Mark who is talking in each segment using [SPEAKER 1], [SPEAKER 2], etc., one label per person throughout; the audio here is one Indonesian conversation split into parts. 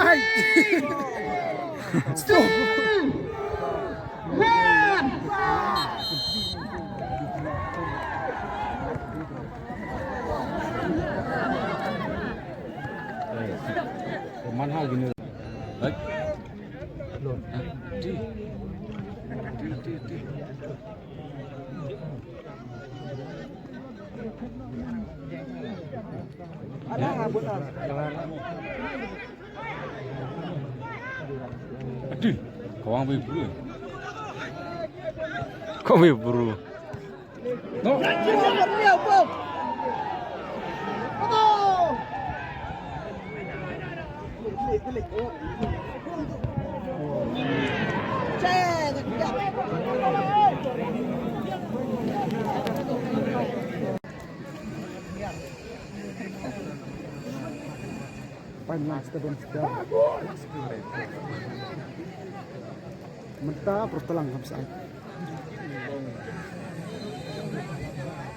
[SPEAKER 1] Ay! Stop! Mana gini? Baik. Loh, di. Ada buat aduh, kawang buru. Kok buru? No. Panas dan sedap. Mentah terus telang habisaan.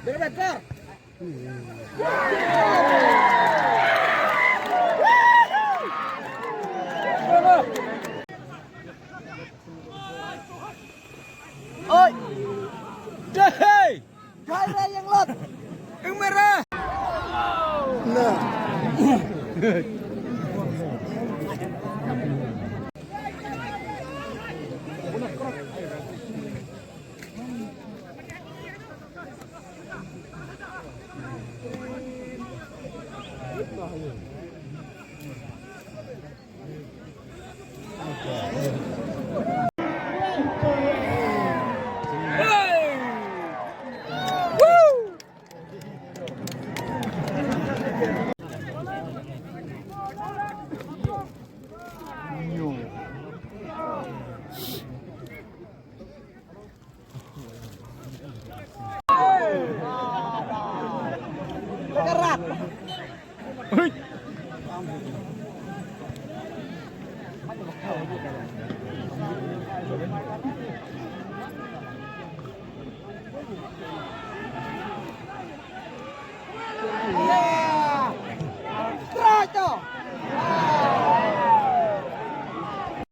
[SPEAKER 1] Berbekar. Oi. Dehey. Gairah yang lot. Yang merah. Nah. Bergerak.